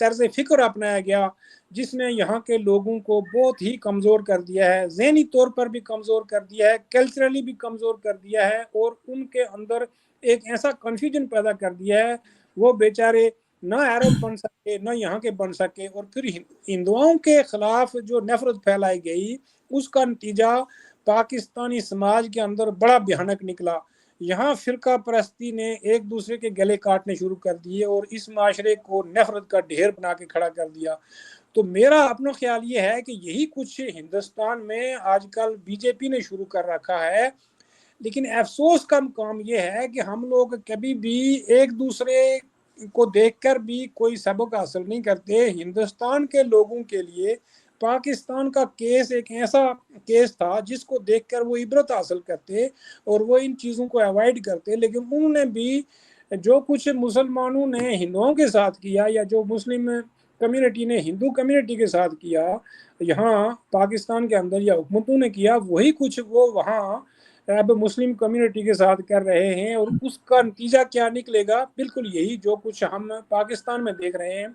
طرز فکر اپنایا گیا جس نے یہاں کے لوگوں کو بہت ہی کمزور کر دیا ہے, ذہنی طور پر بھی کمزور کر دیا ہے, کلچرلی بھی کمزور کر دیا ہے اور ان کے اندر ایک ایسا کنفیوژن پیدا کر دیا ہے. وہ بیچارے نہ عرب بن سکے نہ یہاں کے بن سکے. اور پھر ہندوؤں کے خلاف جو نفرت پھیلائی گئی اس کا نتیجہ پاکستانی سماج کے اندر بڑا بھیانک نکلا. یہاں فرقہ پرستی نے ایک دوسرے کے گلے کاٹنے شروع کر دیے اور اس معاشرے کو نفرت کا ڈھیر بنا کے کھڑا کر دیا. تو میرا اپنا خیال یہ ہے کہ یہی کچھ ہندوستان میں آج کل بی جے پی نے شروع کر رکھا ہے. لیکن افسوس کا کام یہ ہے کہ ہم لوگ کبھی بھی ایک دوسرے کو دیکھ کر بھی کوئی سبق حاصل نہیں کرتے. ہندوستان کے لوگوں کے لیے پاکستان کا کیس ایک ایسا کیس تھا جس کو دیکھ کر وہ عبرت حاصل کرتے اور وہ ان چیزوں کو اوائڈ کرتے. لیکن انہوں نے بھی جو کچھ مسلمانوں نے ہندوؤں کے ساتھ کیا یا جو مسلم کمیونٹی نے ہندو کمیونٹی کے ساتھ کیا یہاں پاکستان کے اندر یا حکومتوں نے کیا وہی کچھ وہ وہاں اب مسلم کمیونٹی کے ساتھ کر رہے ہیں. اور اس کا نتیجہ کیا نکلے گا؟ بالکل یہی جو کچھ ہم پاکستان میں دیکھ رہے ہیں.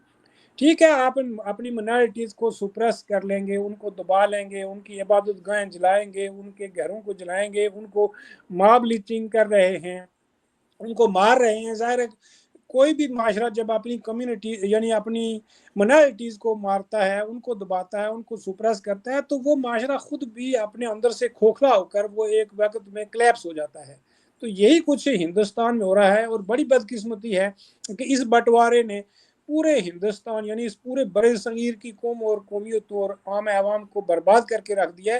ٹھیک ہے آپ اپنی منارٹیز کو سپریس کر لیں گے, ان کو دبا لیں گے, ان کی عبادت گاہیں جلائیں گے, ان کے گھروں کو جلائیں گے, ان کو ماب لیچنگ کر رہے ہیں, ان کو مار رہے ہیں. ظاہر ہے کوئی بھی معاشرہ جب اپنی کمیونٹی یعنی اپنی منارٹیز کو مارتا ہے, ان کو دباتا ہے, ان کو سپریس کرتا ہے تو وہ معاشرہ خود بھی اپنے اندر سے کھوکھلا ہو کر وہ ایک وقت میں کلیپس ہو جاتا ہے. تو یہی کچھ ہندوستان میں ہو رہا ہے. اور بڑی بدقسمتی ہے کہ اس بٹوارے نے پورے ہندوستان یعنی اس پورے برے صغیر کی قوم اور قومیتوں اور عام عوام کو برباد کر کے رکھ دیا ہے.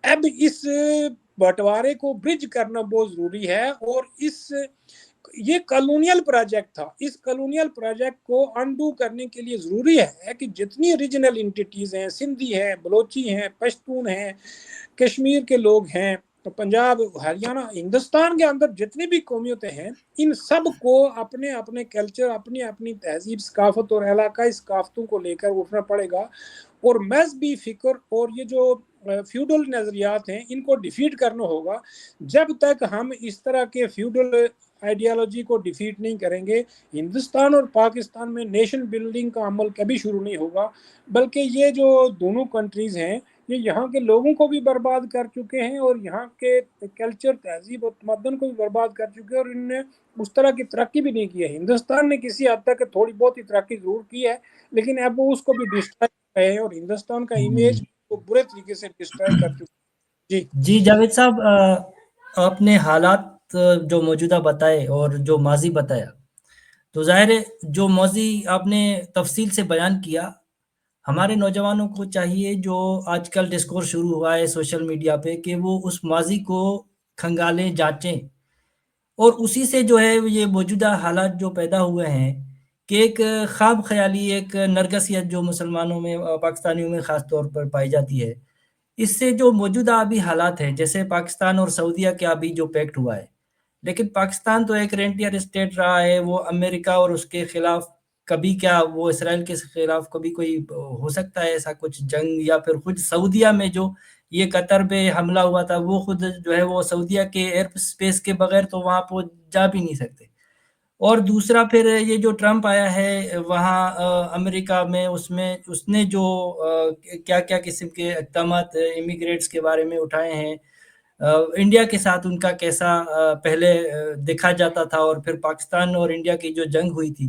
اب اس بٹوارے کو برج کرنا بہت ضروری ہے. اور یہ کالونیل پروجیکٹ تھا, اس کالونیل پروجیکٹ کو انڈو کرنے کے لیے ضروری ہے کہ جتنی ریجنل انٹیٹیز ہیں, سندھی ہیں, بلوچی ہیں, پشتون ہیں, کشمیر کے لوگ ہیں, پنجاب, ہریانہ, ہندوستان کے اندر جتنی بھی قومیتیں ہیں ان سب کو اپنے اپنے کلچر, اپنی اپنی تہذیب, ثقافت اور علاقائی ثقافتوں کو لے کر اٹھنا پڑے گا. اور مذہبی فکر اور یہ جو فیوڈل نظریات ہیں ان کو ڈیفیٹ کرنا ہوگا. جب تک ہم اس طرح کے فیوڈل آئیڈیالوجی کو ڈیفیٹ نہیں کریں گے ہندوستان اور پاکستان میں نیشن بلڈنگ کا عمل کبھی شروع نہیں ہوگا. بلکہ یہ جو دونوں کنٹریز ہیں یہ یہاں کے لوگوں کو بھی برباد کر چکے ہیں اور یہاں کے کلچر, تہذیب اور تمدن کو بھی برباد کر چکے ہیں. اور ان نے اس طرح کی ترقی بھی نہیں کی ہے. ہندوستان نے کسی حد تک تھوڑی بہت ہی ترقی ضرور کی ہے لیکن اب وہ اس کو بھی ڈسٹرائے کر رہے ہیں اور ہندوستان کا امیج کو برے طریقے سے ڈسٹرائے کر چکے ہیں. جی جاوید صاحب, آپ نے حالات جو موجودہ بتائے اور جو ماضی بتایا تو ظاہر ہے جو ماضی آپ نے تفصیل سے بیان کیا, ہمارے نوجوانوں کو چاہیے جو آج کل ڈسکورس شروع ہوا ہے سوشل میڈیا پہ کہ وہ اس ماضی کو کھنگالیں, جانچیں اور اسی سے جو ہے یہ موجودہ حالات جو پیدا ہوئے ہیں کہ ایک خواب خیالی, ایک نرگسیت جو مسلمانوں میں, پاکستانیوں میں خاص طور پر پائی جاتی ہے, اس سے جو موجودہ ابھی حالات ہیں جیسے پاکستان اور سعودیہ کے ابھی جو پیکٹ ہوا ہے, لیکن پاکستان تو ایک رینٹیئر اسٹیٹ رہا ہے, وہ امریکہ اور اس کے خلاف کبھی کیا وہ اسرائیل کے خلاف کبھی کوئی ہو سکتا ہے ایسا کچھ جنگ, یا پھر خود سعودیہ میں جو یہ قطر پہ حملہ ہوا تھا وہ خود جو ہے وہ سعودیہ کے ایئر اسپیس کے بغیر تو وہاں پہ جا بھی نہیں سکتے. اور دوسرا پھر یہ جو ٹرمپ آیا ہے وہاں امریکہ میں, اس نے جو کیا کیا قسم کے اقدامات امیگریٹس کے بارے میں اٹھائے ہیں, انڈیا کے ساتھ ان کا کیسا پہلے دیکھا جاتا تھا اور پھر پاکستان اور انڈیا کی جو جنگ ہوئی تھی